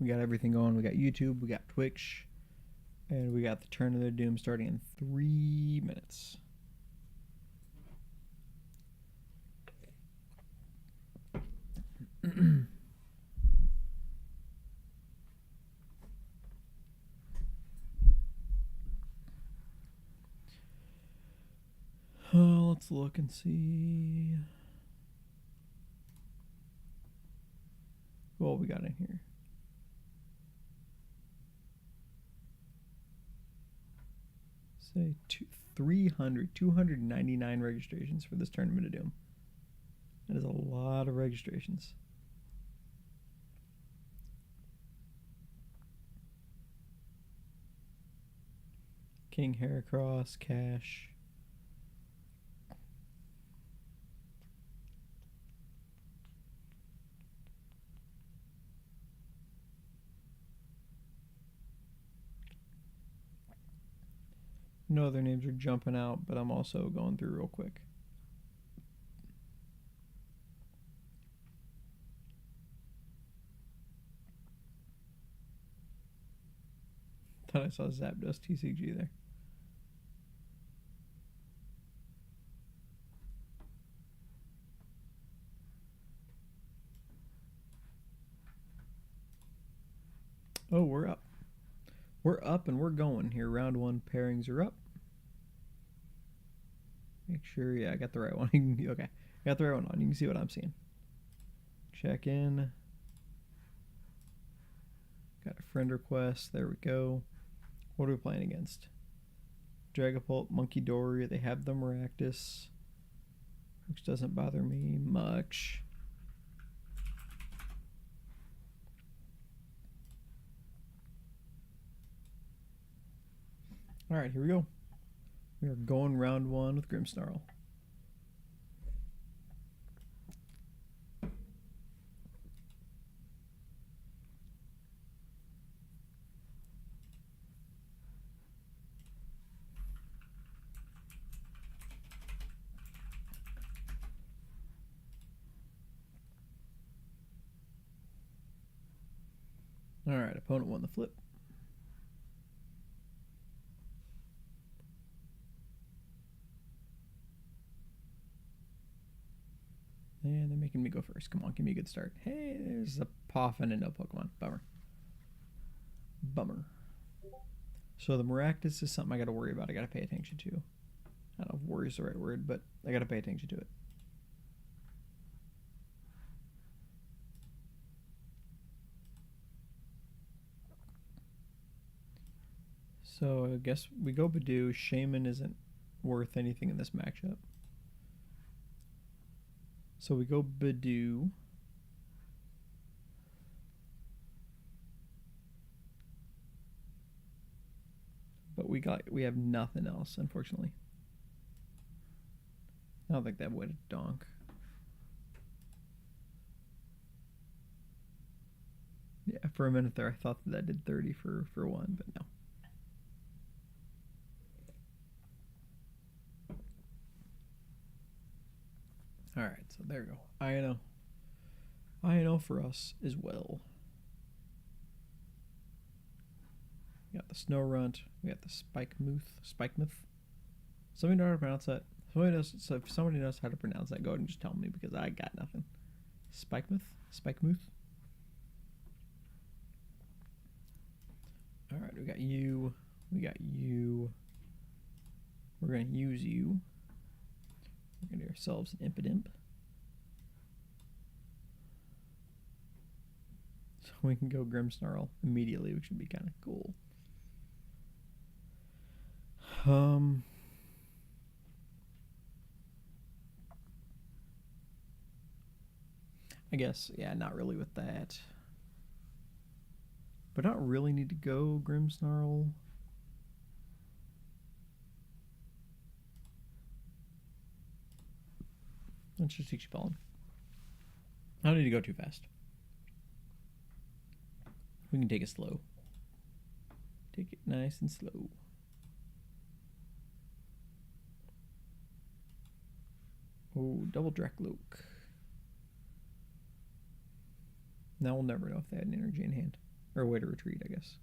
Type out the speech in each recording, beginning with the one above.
We got everything going. We got YouTube, we got Twitch, and we got the Turn of the Doom starting in 3 minutes. Let's look and see what we got in here. Say 299 registrations for this Tournament of Doom. That is a lot of registrations. King Heracross, Cash. No other names are jumping out, but I'm also going through real quick. Thought I saw Zapdos TCG there. Oh, we're up. We're up and we're going here. Round 1 pairings are up. Make sure, yeah, I got the right one. Okay, I got the right one on. You can see what I'm seeing. Check in. Got a friend request. There we go. What are we playing against? Dragapult, Munkidori. They have the Maractus, which doesn't bother me much. All right, here we go. We are going round 1 with Grimmsnarl. All right, opponent won the flip. And they're making me go first. Come on, give me a good start. Hey, there's a Poffin and no Pokemon. Bummer. Bummer. So the Maractus is something I got to worry about. I got to pay attention to. I don't know if worry is the right word, but I got to pay attention to it. So I guess we go Budew. Shaymin isn't worth anything in this matchup. So we go Budew. But we have nothing else, unfortunately. I don't think that would donk. Yeah, for a minute there I thought that did 30 for 1, but no. Alright, so there we go. Iono for us as well. We got the Snorunt. We got the Spikemuth. Somebody know how to pronounce that? So if somebody knows how to pronounce that, go ahead and just tell me because I got nothing. Spikemuth. Alright, we got you. We're gonna use you. We're gonna do ourselves an Impidimp. So we can go Grimmsnarl immediately, which would be kind of cool. I guess, yeah, not really with that. But I don't really need to go Grimmsnarl. Let's just teach you Pollen. I don't need to go too fast. We can take it slow. Take it nice and slow. Oh, double Drakloak. Now we'll never know if they had an energy in hand. Or a way to retreat, I guess.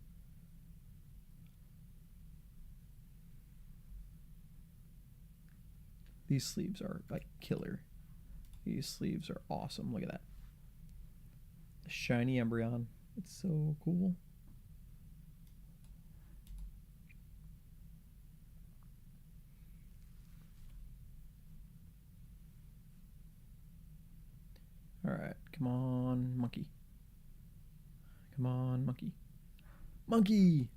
These sleeves are like killer. These sleeves are awesome. Look at that. The shiny Embryon. It's so cool. Alright, come on, monkey. Come on, monkey. Monkey!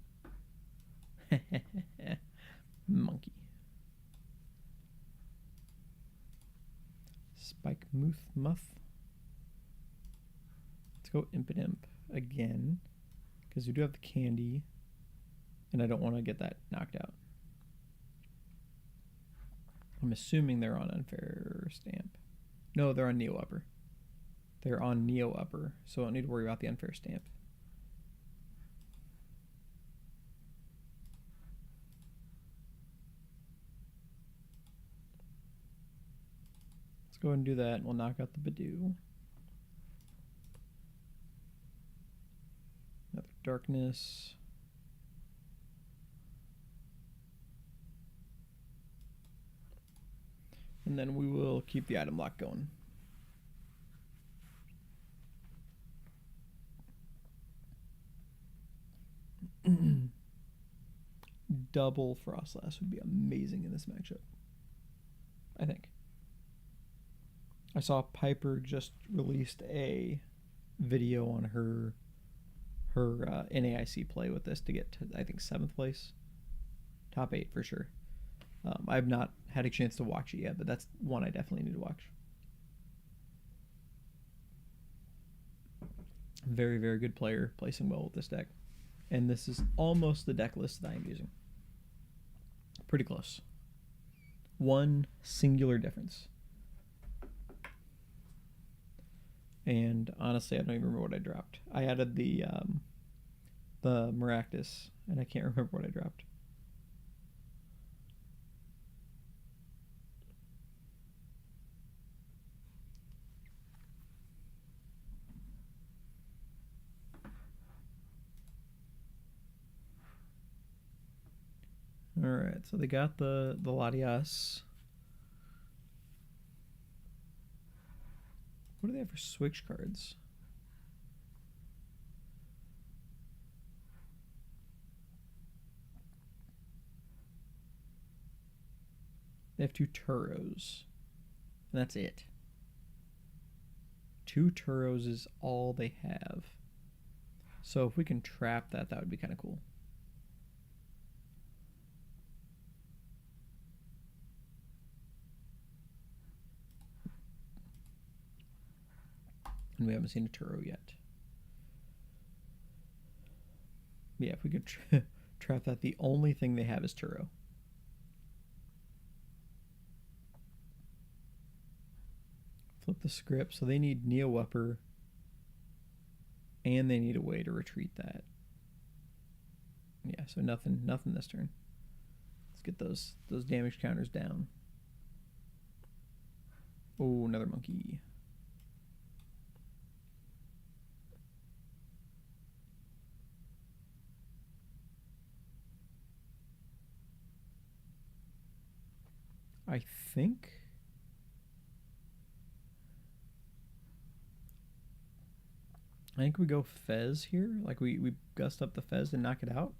Monkey. Spikemuth Muth. Let's go Impidimp again, because we do have the candy, and I don't want to get that knocked out. I'm assuming they're on Unfair Stamp. No, they're on Neo Upper. They're on Neo Upper, so I don't need to worry about the Unfair Stamp. Let's go ahead and do that, and we'll knock out the Budew. Another Darkness. And then we will keep the item lock going. Double Froslass would be amazing in this matchup, I think. I saw Piper just released a video on her NAIC play with this to get to, I think, 7th place. Top 8 for sure. I've not had a chance to watch it yet, but that's one I definitely need to watch. Very, very good player, placing well with this deck. And this is almost the deck list that I am using. Pretty close. One singular difference. And honestly, I don't even remember what I dropped. I added the Maractus, and I can't remember what I dropped. All right, so they got the Latias. What do they have for switch cards? They have 2 Turos, and that's it. 2 Turos is all they have. So if we can trap that, that would be kind of cool. And we haven't seen a Turo yet. Yeah, if we could trap that, the only thing they have is Turo. Flip the script. So they need Neo Upper, and they need a way to retreat that. Yeah, so nothing this turn. Let's get those damage counters down. Oh, another monkey. I think we go Fez here. Like we gust up the Fez and knock it out,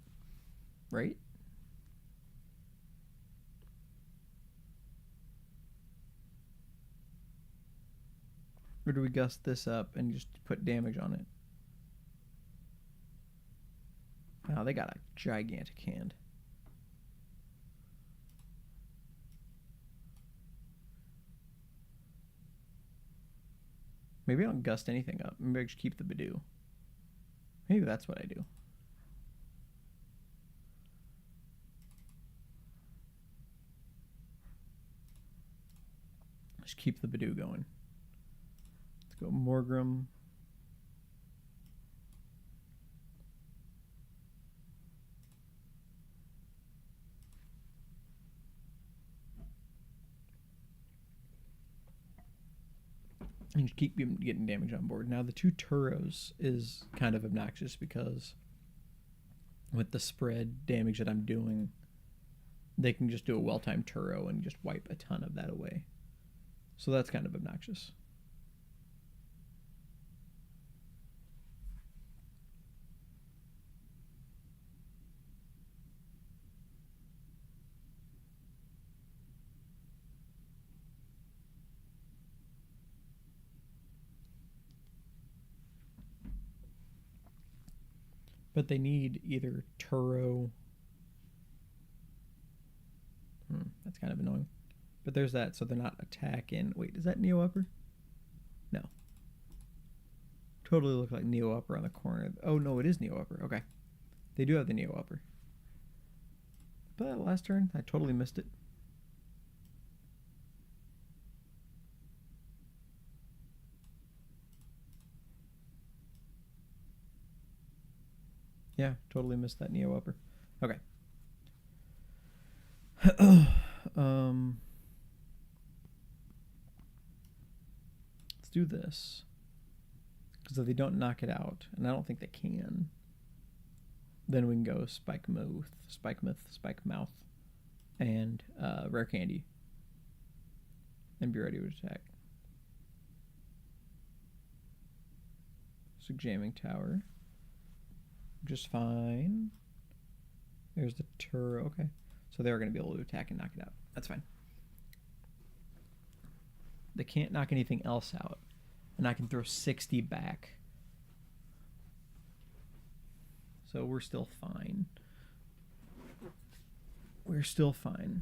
right? Or do we gust this up and just put damage on it? Wow, they got a gigantic hand. Maybe I don't gust anything up. Maybe I just keep the Budew. Maybe that's what I do. Just keep the Budew going. Let's go Morgrem. and just keep getting damage on board. Now the 2 Turos is kind of obnoxious because with the spread damage that I'm doing, they can just do a well-timed Turo and just wipe a ton of that away. So that's kind of obnoxious. But they need either Turo. That's kind of annoying. But there's that, so they're not attacking. Wait, is that Neo Upper? No. Totally look like Neo Upper on the corner. Oh, no, it is Neo Upper. Okay. They do have the Neo Upper. But last turn, I totally missed it. Yeah, totally missed that Neo Upper. Okay. Let's do this. Because if they don't knock it out, and I don't think they can, then we can go Spikemuth, Spikemuth, and Rare Candy. And be ready to attack. So Jamming Tower. Just fine. There's the Turo. Okay. So they're going to be able to attack and knock it out. That's fine. They can't knock anything else out. And I can throw 60 back. So we're still fine. We're still fine.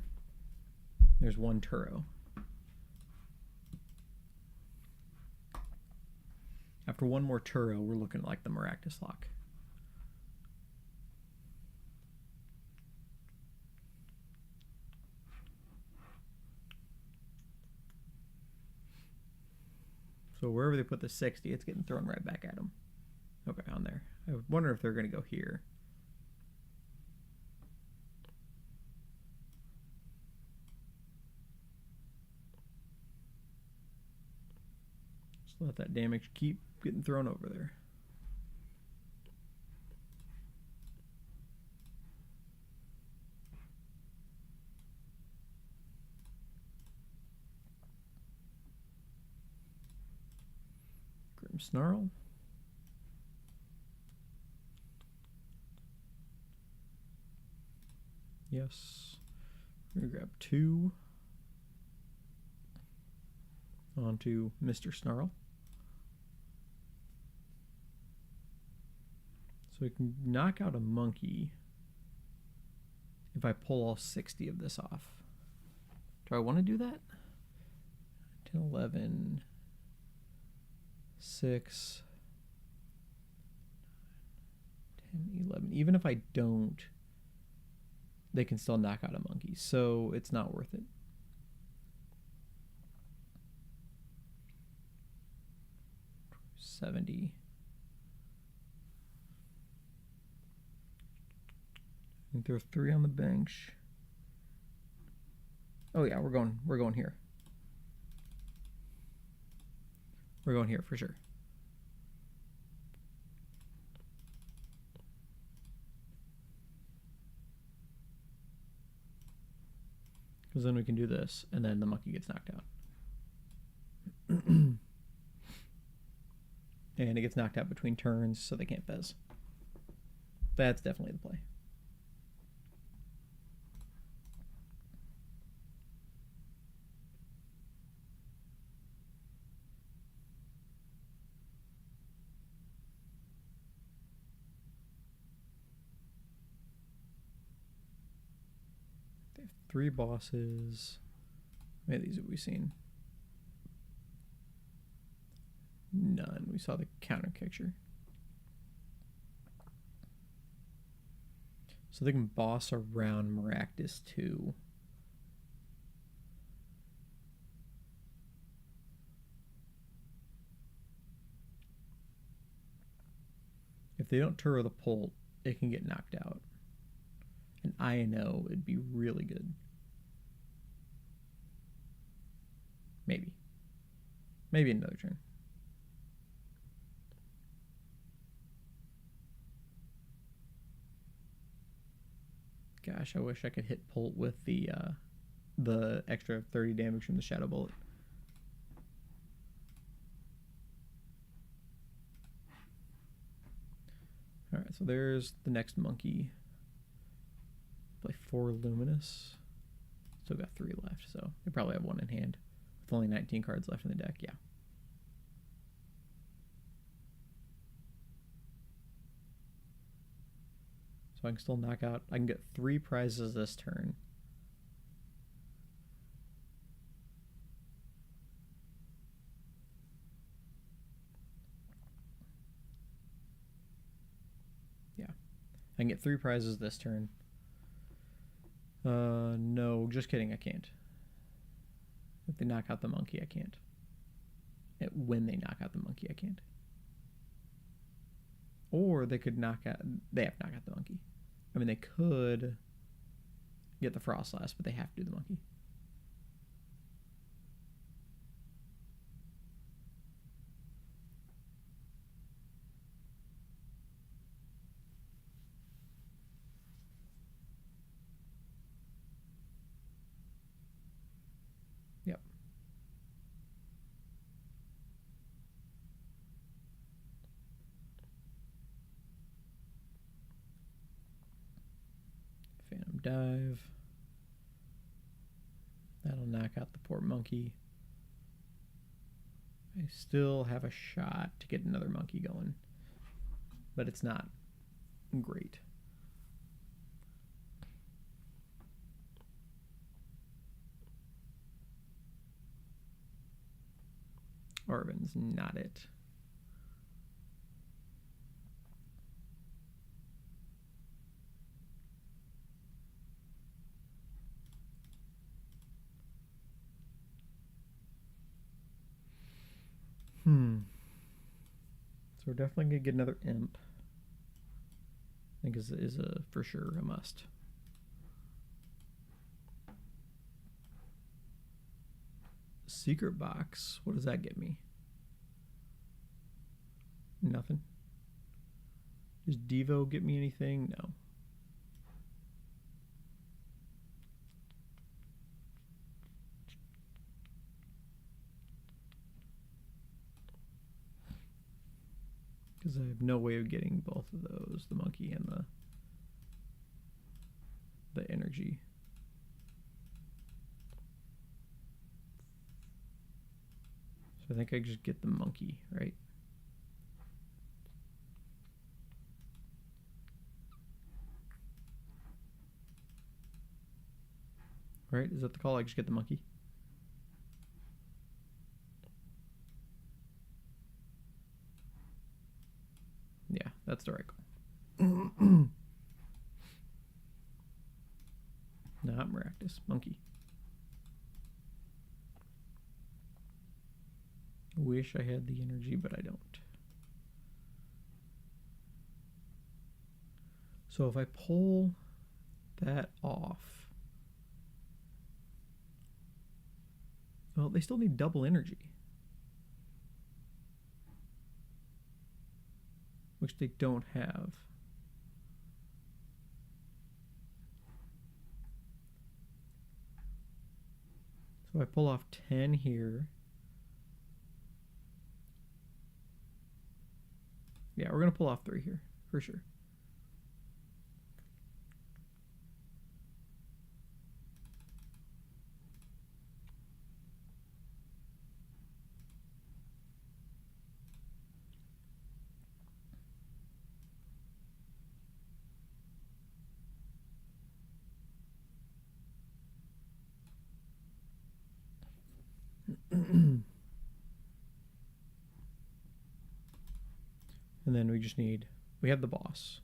There's 1 Turo. After 1 more Turo, we're looking like the Maractus lock. So wherever they put the 60, it's getting thrown right back at them. Okay, on there. I wonder if they're going to go here. Just let that damage keep getting thrown over there. Grimmsnarl. Yes. We're going to grab 2 onto Mr. Snarl. So we can knock out a monkey if I pull all 60 of this off. Do I want to do that? 10, 11, 6, 10, 11. Even if I don't, they can still knock out a monkey, so it's not worth it. $70. I think there are 3 on the bench. Oh yeah, we're going here. We're going here for sure. Because then we can do this, and then the monkey gets knocked out. And it gets knocked out between turns, so they can't fez. That's definitely the play. They have 3 bosses. How many of these have we seen? None. We saw the counter picture. So they can boss around Maractus too. If they don't Turo the Pult, it can get knocked out. And Iono would be really good. Maybe. Maybe another turn. Gosh, I wish I could hit Pult with the extra 30 damage from the Shadow Bullet. Alright, so there's the next monkey. Play 4 Luminous. Still got 3 left, so they probably have 1 in hand. With only 19 cards left in the deck, yeah. So I can still knock out, I can get 3 prizes this turn. Yeah, I can get 3 prizes this turn. No, just kidding, I can't. If they knock out the monkey, I can't. When they knock out the monkey, I can't. Or they could knock out, they have to knock out the monkey. I mean, they could get the Froslass, but they have to do the monkey. Yep. Phantom Dive. That'll knock out the poor monkey. I still have a shot to get another monkey going, but it's not great. Arven's not it. So we're definitely gonna get another imp. I think is a for sure a must. Secret box. What does that get me? Nothing. Does Devo get me anything? No. Because I have no way of getting both of those, the monkey and the energy. So I think I just get the monkey, right? Right? Is that the call? I just get the monkey? Yeah, that's the right call. Not Maractus. Monkey. Wish I had the energy, but I don't. So if I pull that off, well, they still need double energy, which they don't have. So I pull off 10 here. Yeah, we're going to pull off 3 here, for sure. And then we just need, we have the boss.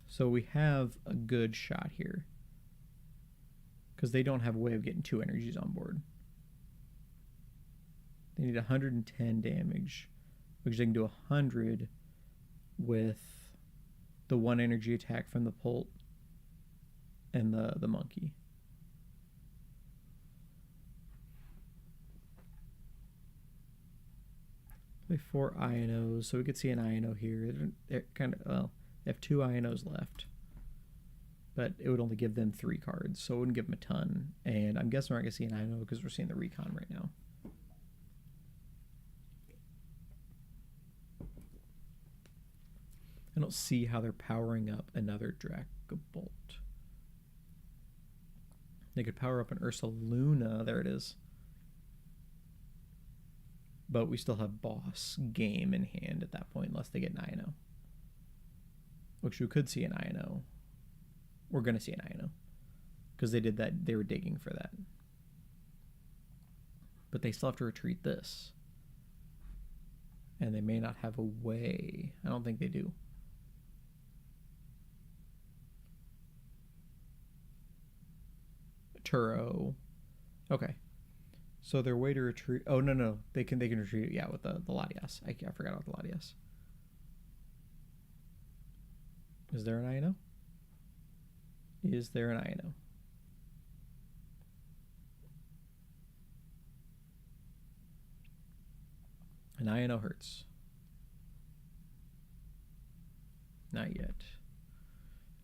So we have a good shot here, because they don't have a way of getting 2 energies on board. They need 110 damage, which they can do 100 with the 1 energy attack from the Pult and the monkey. Play 4 Ionos, so we could see an Iono here. They're kind of, well, they have 2 Ionos left. But it would only give them 3 cards, so it wouldn't give them a ton. And I'm guessing we're not going to see an Iono because we're seeing the Recon right now. I don't see how they're powering up another Dracobolt. They could power up an Ursaluna. There it is. But we still have boss game in hand at that point, unless they get an Iono. Which we could see an Iono. We're going to see an Iono. Because they did that. They were digging for that. But they still have to retreat this. And they may not have a way. I don't think they do. Turo. Okay. So their way to retreat. Oh, no. They can retreat. Yeah, with the Latias. I forgot about the Latias. Is there an Iono? Is there an Iono? An Iono hurts. Not yet.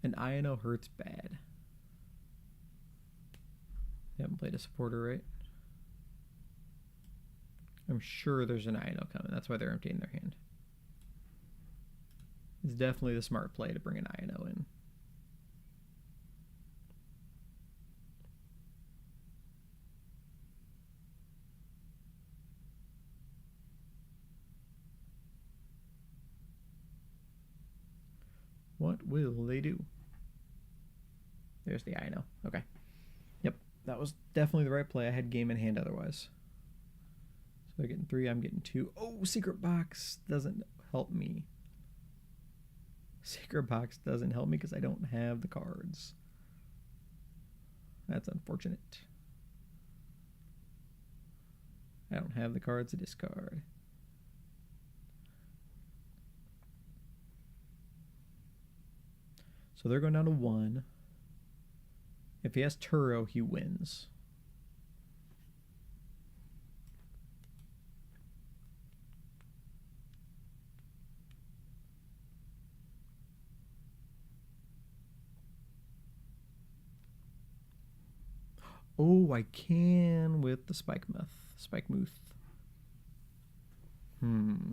An Iono hurts bad. They haven't played a supporter, right? I'm sure there's an Iono coming. That's why they're emptying their hand. It's definitely the smart play to bring an Iono in. What will they do? There's the Iono. Okay. Yep, that was definitely the right play. I had game in hand otherwise. So they're getting 3, I'm getting 2. Oh, Secret Box doesn't help me. Secret Box doesn't help me because I don't have the cards. That's unfortunate. I don't have the cards to discard. So they're going down to 1. If he has Turo, he wins. Oh, I can with the Spikemuth.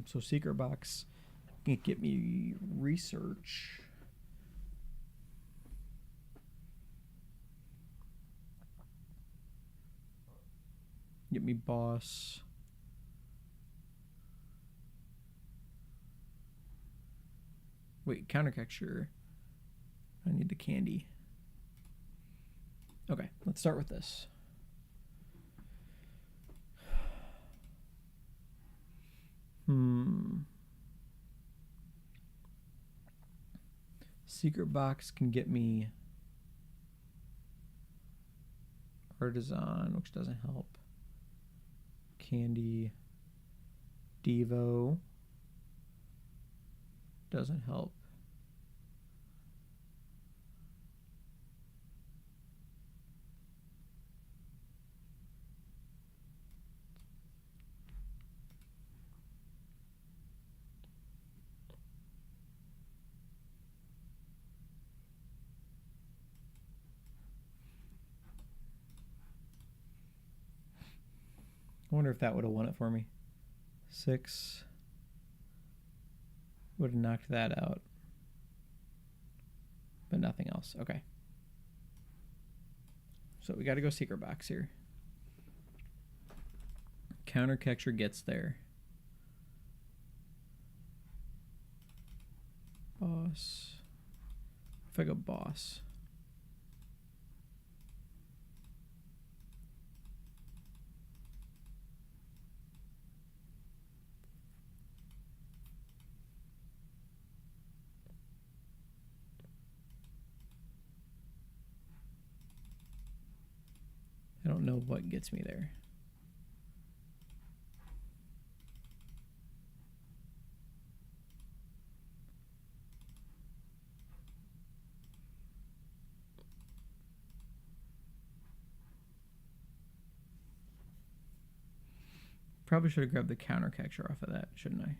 So Secret Box can get me research. Get me boss. Wait, counter capture. I need the candy. Okay, let's start with this. Secret Box can get me Artazon, which doesn't help. Candy. Devo. Doesn't help. I wonder if that would have won it for me. 6. Would have knocked that out. But nothing else. Okay. So we got to go Secret Box here. Counter catcher gets there. Boss. If I go boss. I don't know what gets me there. Probably should have grabbed the counter catcher off of that, shouldn't I?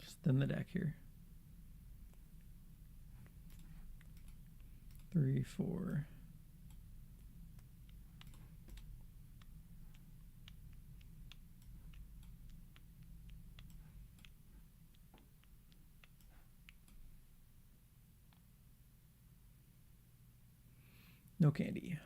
Just thin the deck here. 3, 4. No candy.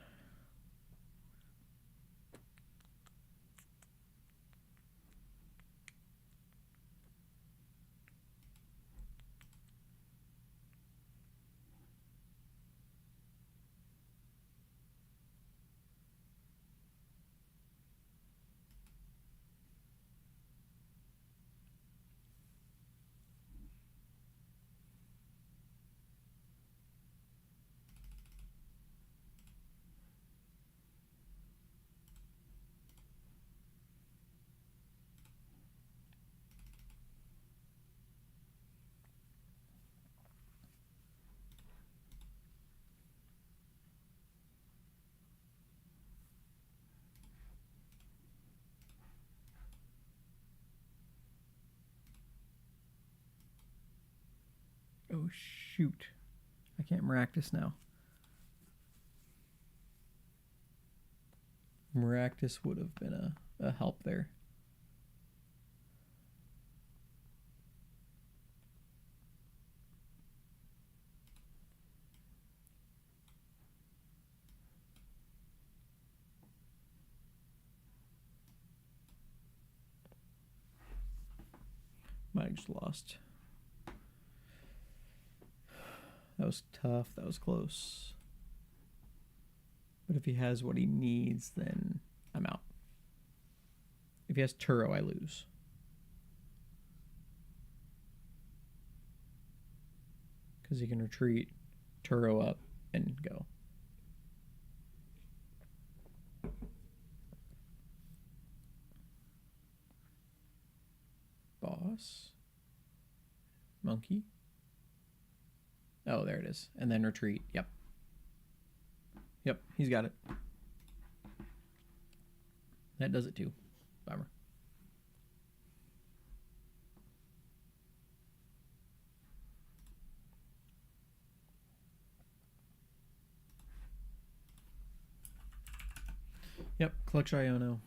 Oh, shoot. I can't Maractus now. Maractus would have been a help there. Might have just lost. That was tough. That was close. But if he has what he needs, then I'm out. If he has Turo, I lose. Because he can retreat, Turo up, and go. Boss. Monkey. Oh, there it is. And then retreat. Yep. Yep, he's got it. That does it too. Bummer. Yep, collect Iono.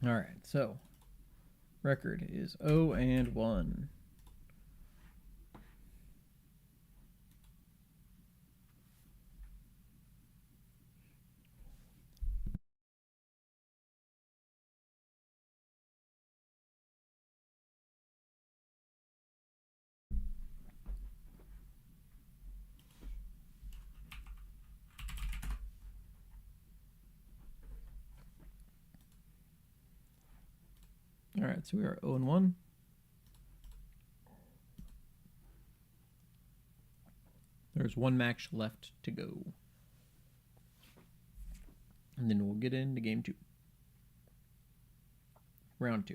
All right, so record is 0-1. Alright, so we are 0-1. There's one match left to go. And then we'll get into game 2. Round 2.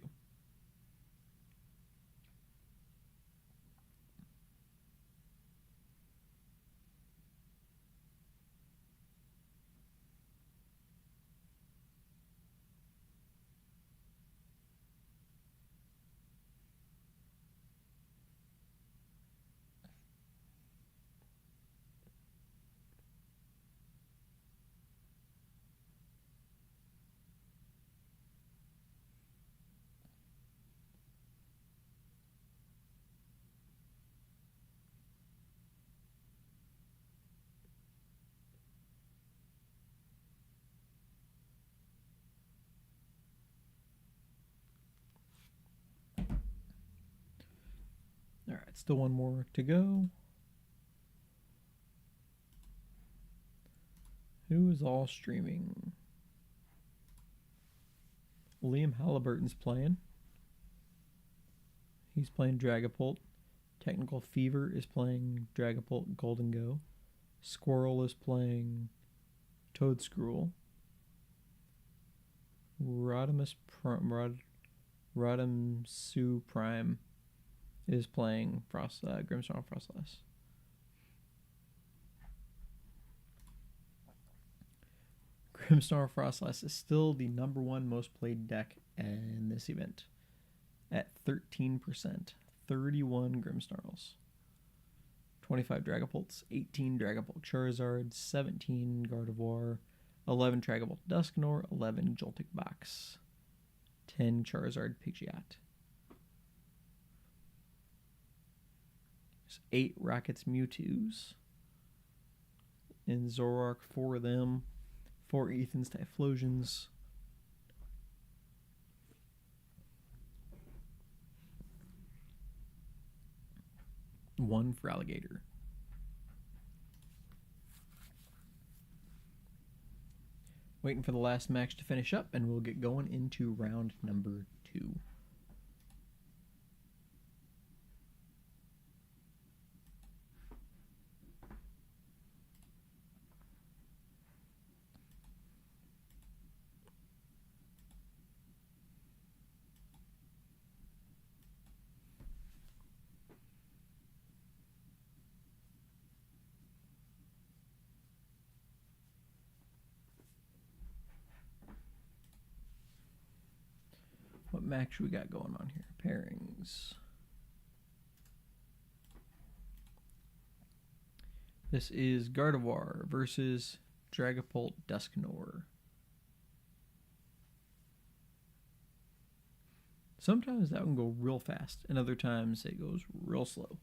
Alright, still one more to go. Who is all streaming? Liam Halliburton's playing. He's playing Dragapult. Technical Fever is playing Dragapult Golden Go. Squirrel is playing Toadscruel. Rodamsu Prime is playing Grimmsnarl Froslass. Grimmsnarl Froslass is still the #1 most played deck in this event at 13%. 31 Grimmsnarls, 25 Dragapults, 18 Dragapult Charizards, 17 Gardevoir, 11 Dragapult Dusknoir, 11 Joltik Box, 10 Charizard Pidgeot. 8 Rockets Mewtwo's in Zoroark, 4 of them, 4 Ethan's Typhlosions, 1 for Alligator. Waiting for the last match to finish up, and we'll get going into round number 2. What match we got going on here? Pairings. This is Gardevoir versus Dragapult Dusknoir. Sometimes that one go real fast, and other times it goes real slow.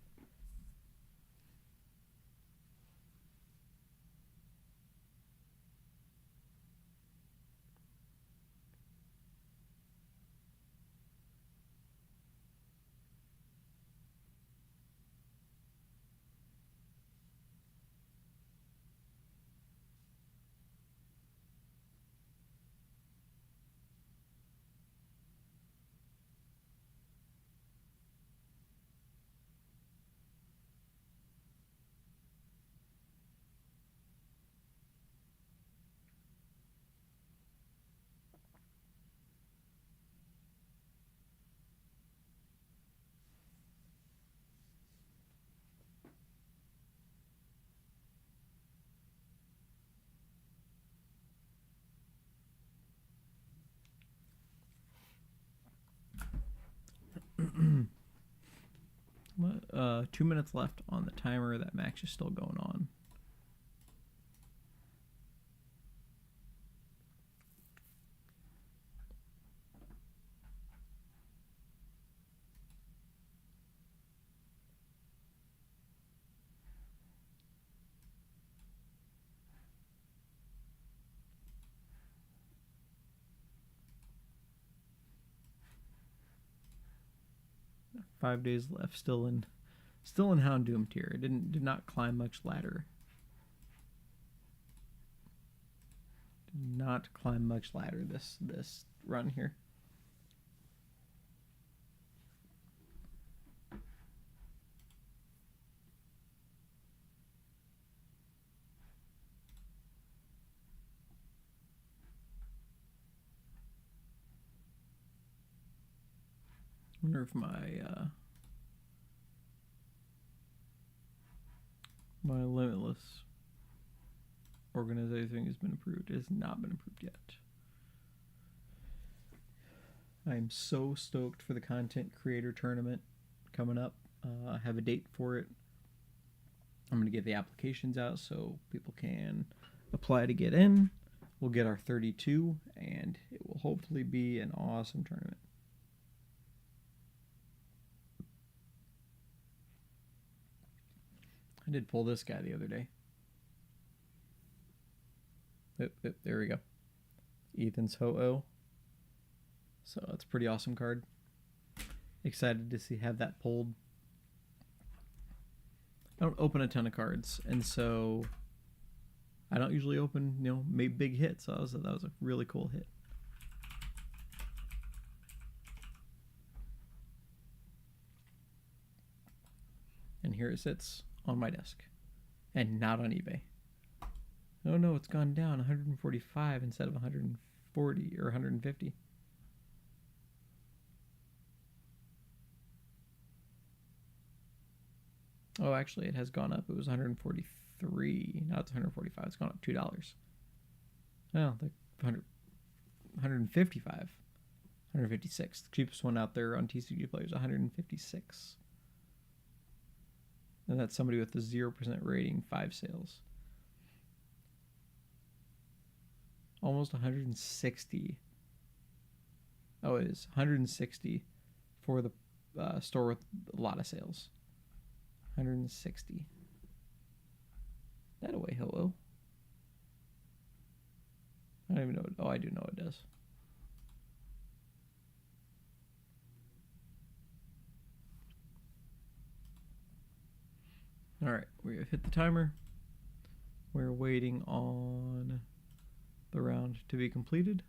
What, 2 minutes left on the timer. That match is still going on. Five days left. Still in Houndoom tier. Did not climb much ladder. Did not climb much ladder this run here. wonder if my my Limitless organizer thing has been approved. It has not been approved yet. I am so stoked for the content creator tournament coming up. I have a date for it. I'm going to get the applications out so people can apply to get in. We'll get our 32, and it will hopefully be an awesome tournament. I did pull this guy the other day. There we go. Ethan's Ho-Oh. So that's a pretty awesome card. Excited to have that pulled. I don't open a ton of cards, and so I don't usually open, maybe big hits. So that was a really cool hit. And here it sits on my desk, and not on eBay. Oh no, it's gone down 145 instead of 140 or 150. Oh, actually, it has gone up. It was 143. Now it's 145. It's gone up $2. Oh, the 155. 156. The cheapest one out there on TCG Players, 156. And that's somebody with a 0% rating, 5 sales. Almost 160. Oh, it is 160 for the store with a lot of sales. 160. That away, hello. I don't even know. Oh, I do know it does. All right, we have hit the timer. We're waiting on the round to be completed.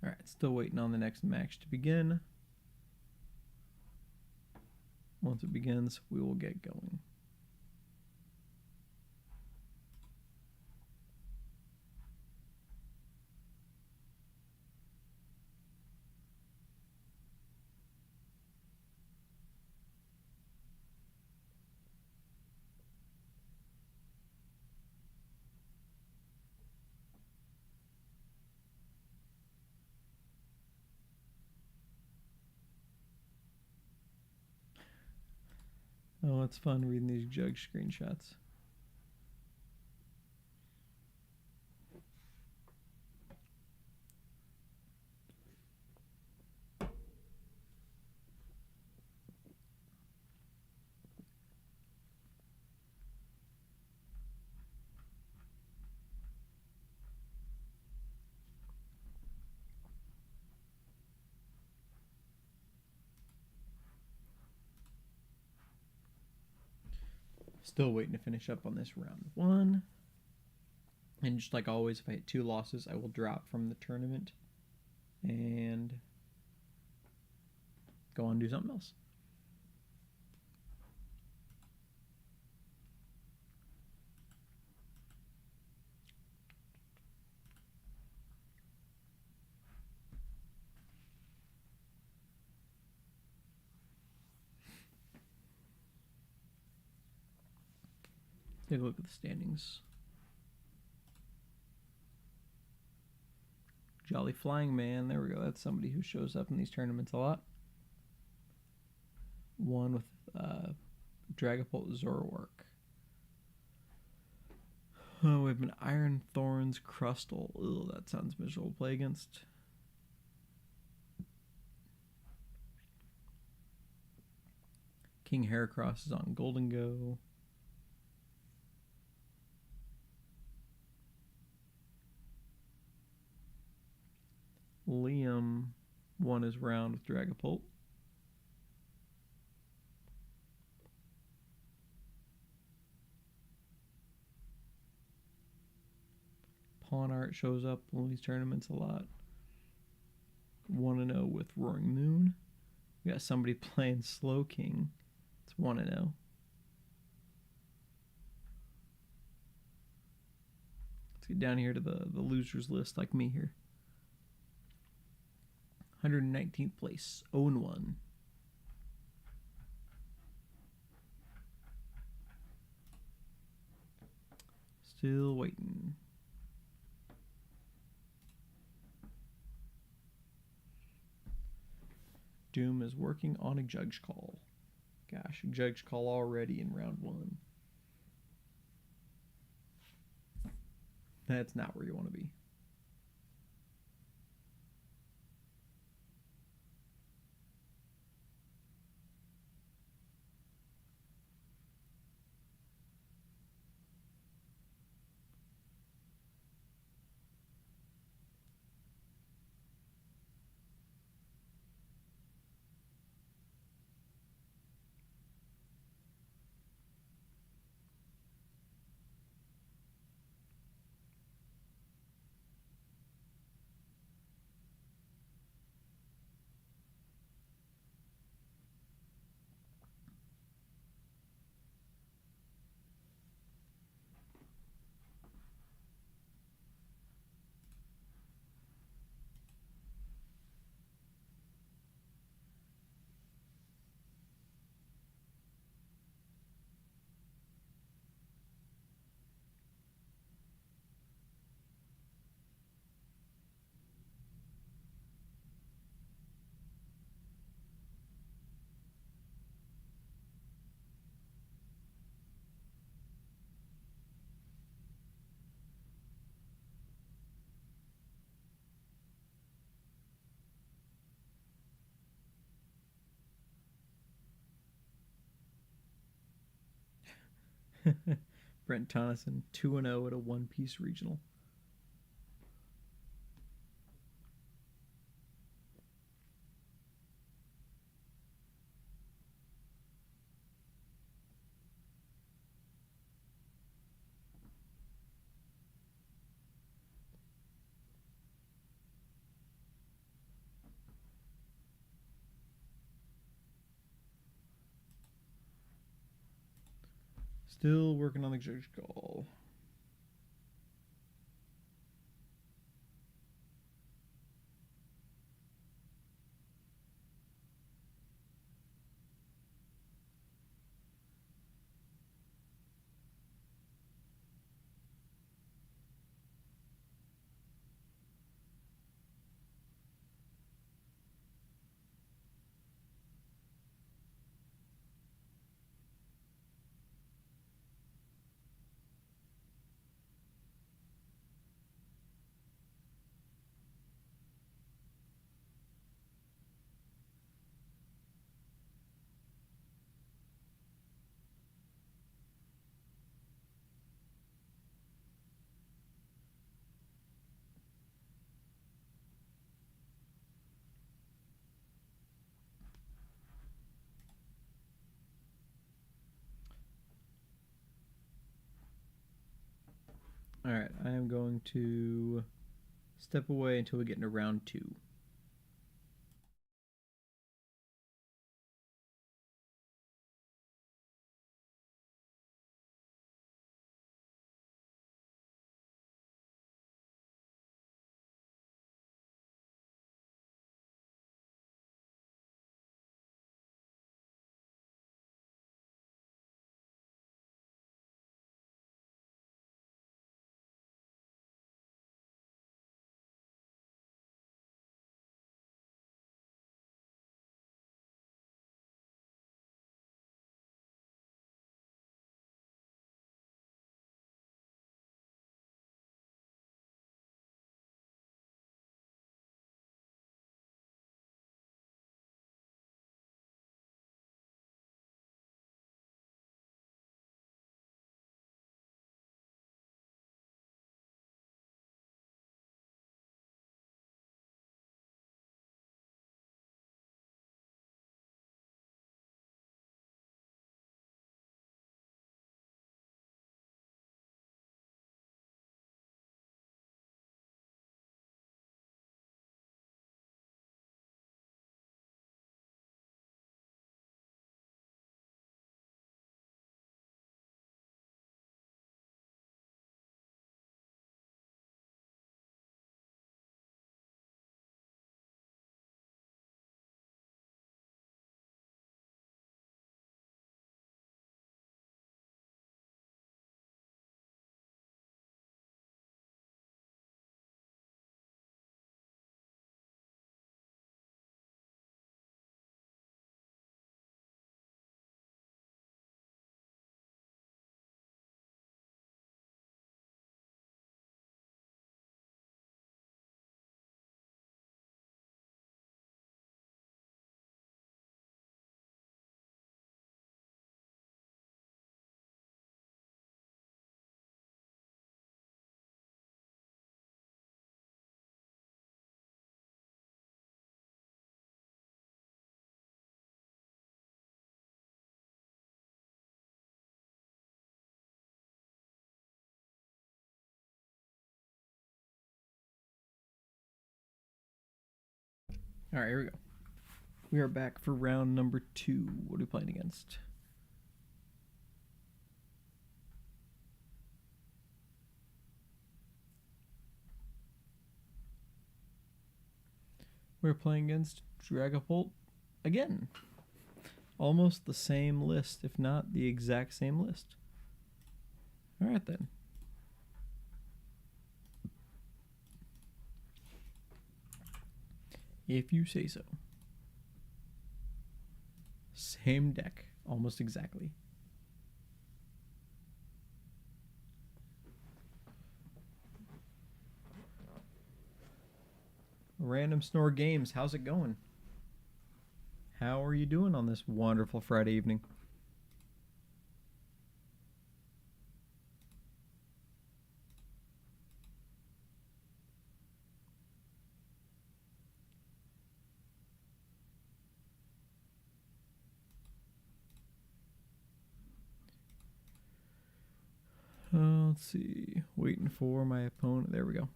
All right, still waiting on the next match to begin. Once it begins, we will get going. Oh, it's fun reading these jug screenshots. Still waiting to finish up on this round 1. And just like always, if I hit 2 losses, I will drop from the tournament and go on and do something else. Take a look at the standings. Jolly Flying Man, there we go. That's somebody who shows up in these tournaments a lot. One with Dragapult Zoroark. Oh, we have an Iron Thorns Crustle. Ugh, that sounds miserable to play against. King Heracross is on Golden Go. Liam won his round with Dragapult. Pawn Art shows up in these tournaments a lot. 1-0 with Roaring Moon. We got somebody playing Slow King. It's 1-0. Let's get down here to the losers list like me here. 119th place, 0-1. Still waiting. Doom is working on a judge call. Gosh, a judge call already in round 1. That's not where you want to be. Brent Tonneson, 2-0 at a one-piece regional. Still working on the judge call. All right, I am going to step away until we get into round 2. All right, here we go. We are back for round number 2. What are we playing against? We're playing against Dragapult again. Almost the same list, if not the exact same list. All right, then. If you say so. Same deck, almost exactly. Random Snore Games, how's it going? How are you doing on this wonderful Friday evening? Let's see. Waiting for my opponent. There we go.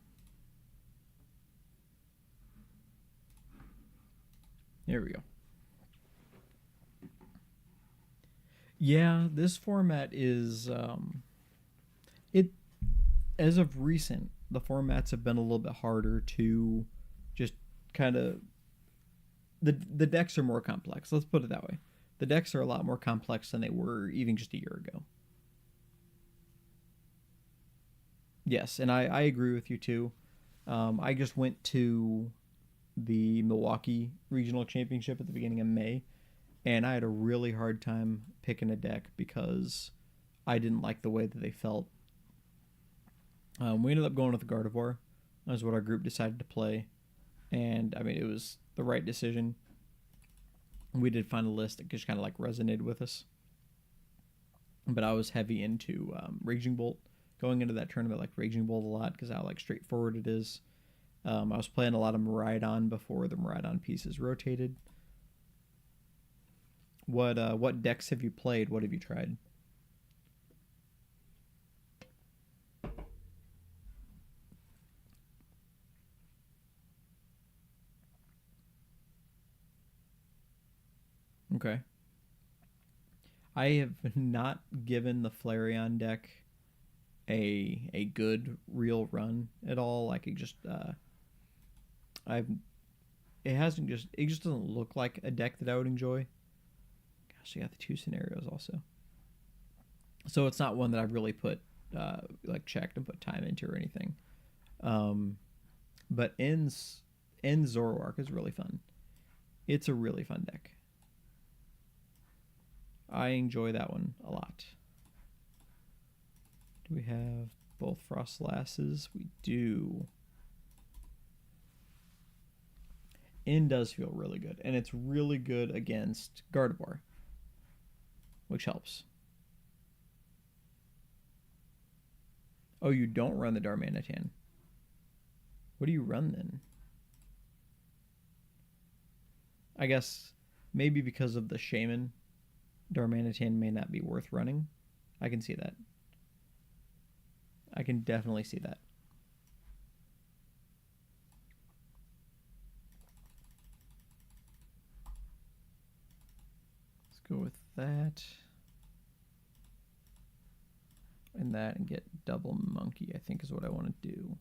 There we go. Yeah, this format is as of recent, the formats have been a little bit harder to just kind of the decks are more complex. Let's put it that way. The decks are a lot more complex than they were even just a year ago. Yes, and I agree with you too. I just went to the Milwaukee Regional Championship at the beginning of May, and I had a really hard time picking a deck because I didn't like the way that they felt. We ended up going with the Gardevoir. That was what our group decided to play, and I mean, it was the right decision. We did find a list that just kind of like resonated with us, but I was heavy into Raging Bolt. Going into that tournament, like Raging Bolt a lot because how like straightforward it is. I was playing a lot of Miraidon before the Miraidon pieces rotated. What decks have you played? What have you tried? Okay. I have not given the Flareon deck a good real run at all. Like it just it just doesn't look like a deck that I would enjoy. Gosh, you got the 2 scenarios also. So it's not one that I've really put like checked and put time into or anything. But End Zoroark is really fun. It's a really fun deck. I enjoy that one a lot. Do we have both Frostlasses? We do. N does feel really good, and it's really good against Gardevoir, which helps. Oh, you don't run the Darmanitan. What do you run then? I guess maybe because of the Shaymin, Darmanitan may not be worth running. I can see that. I can definitely see that. Let's go with that. And that and get double monkey, I think is what I want to do.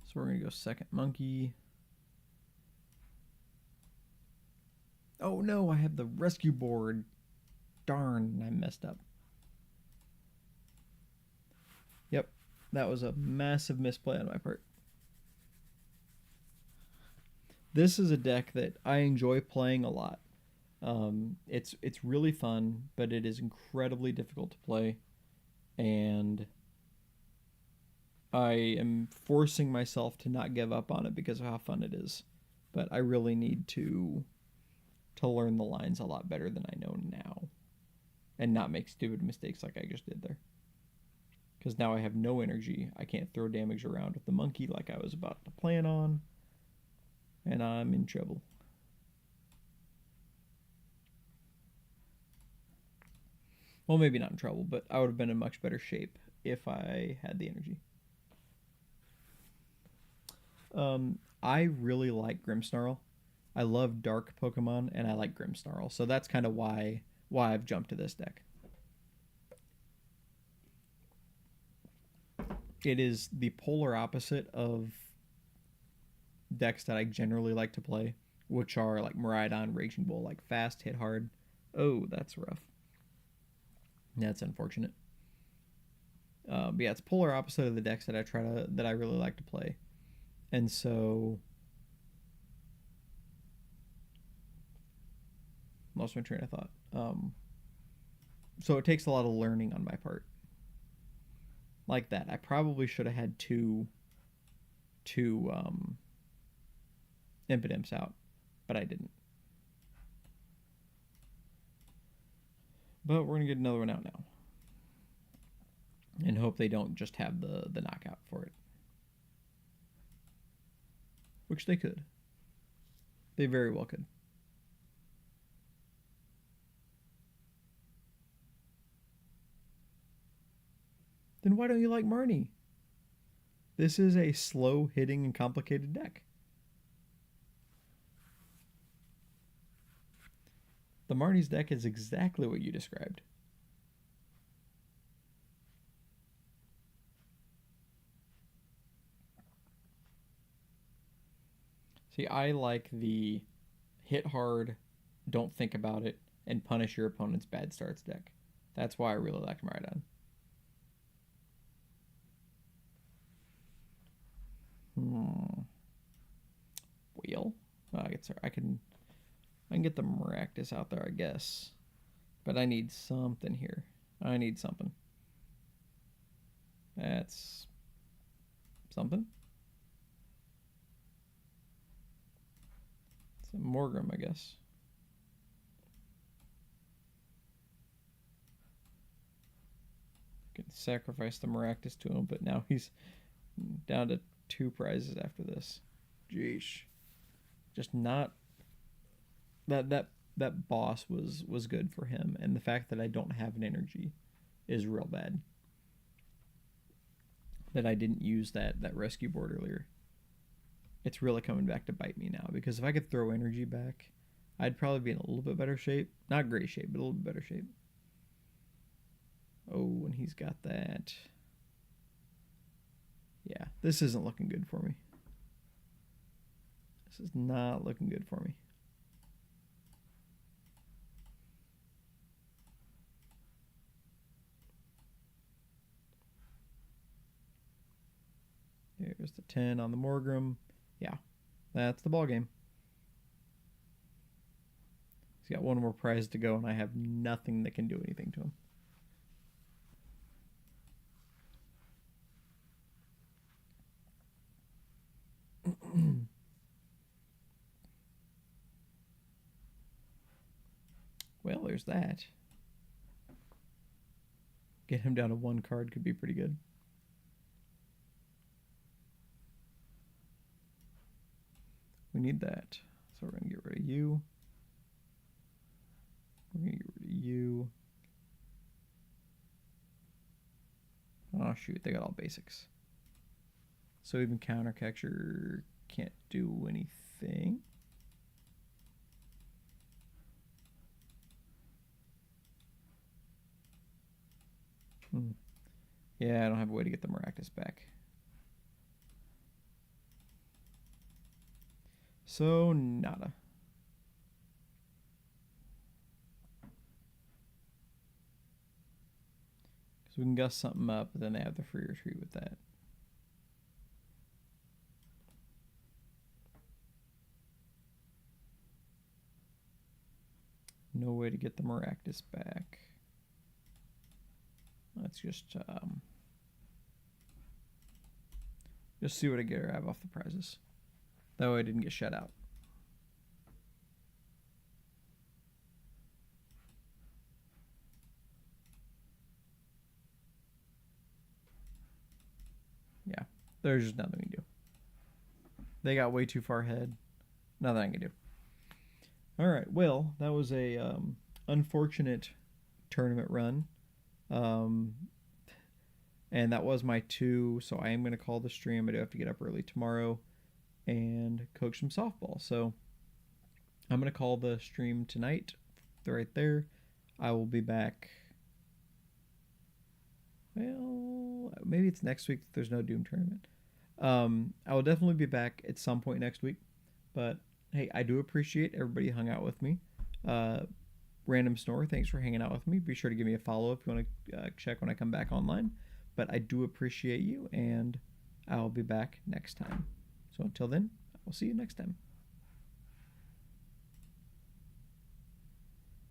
So we're going to go second monkey. Oh no, I have the rescue board. Darn, I messed up. Yep, that was a massive misplay on my part. This is a deck that I enjoy playing a lot. It's really fun, but it is incredibly difficult to play, and I am forcing myself to not give up on it because of how fun it is. But I really need to learn the lines a lot better than I know now. And not make stupid mistakes like I just did there. Because now I have no energy. I can't throw damage around with the monkey like I was about to plan on. And I'm in trouble. Well, maybe not in trouble, but I would have been in much better shape if I had the energy. I really like Grimmsnarl. I love dark Pokemon, and I like Grimmsnarl. So that's kind of why I've jumped to this deck. It is the polar opposite of decks that I generally like to play, which are like Miraidon, Raging Bull, like fast, hit hard. Oh, that's rough. That's unfortunate. But yeah, it's polar opposite of the decks that I really like to play, and so lost my train of thought. So it takes a lot of learning on my part. Like that, I probably should have had two Impidimps out, but I didn't. But we're gonna get another one out now, and hope they don't just have the knockout for it, which they could. They very well could. Then why don't you like Marnie? This is a slow hitting and complicated deck. The Marnie's deck is exactly what you described. See, I like the hit hard, don't think about it, and punish your opponent's bad starts deck. That's why I really like Miraidon. Wheel? I can get the Maractus out there, I guess. But I need something here. I need something. That's something. It's a Morgrem, I guess. I can sacrifice the Maractus to him, but now he's down to 2 prizes after this. Jeesh. Just not that boss was good for him, and the fact that I don't have an energy is real bad. That I didn't use that rescue board earlier. It's really coming back to bite me now, because if I could throw energy back, I'd probably be in a little bit better shape. Not great shape, but a little bit better shape. Oh, and he's got that. Yeah, this isn't looking good for me. This is not looking good for me. Here's the 10 on the Morgrem. Yeah, that's the ball game. He's got one more prize to go, and I have nothing that can do anything to him. Well, there's that. Get him down to 1 card could be pretty good. We need that. So we're going to get rid of you. We're going to get rid of you. Oh, shoot. They got all basics. So even counter catcher can't do anything. Yeah, I don't have a way to get the Maractus back. So, nada. Because we can gust something up, but then they have the free retreat with that. No way to get the Maractus back. Let's just see what I get or have off the prizes. That way I didn't get shut out. Yeah, there's just nothing we can do. They got way too far ahead. Nothing I can do. All right, well, that was a unfortunate tournament run. And that was my 2, so I am going to call the stream. I do have to get up early tomorrow. and coach some softball. So I'm going to call the stream tonight right there. I will be back. Well, maybe it's next week if there's no Doom tournament. I will definitely be back at some point next week. But hey, I do appreciate everybody hung out with me. Random Snore, thanks for hanging out with me. Be sure to give me a follow if you want to check when I come back online. But I do appreciate you, and I'll be back next time. So until then, I will see you next time.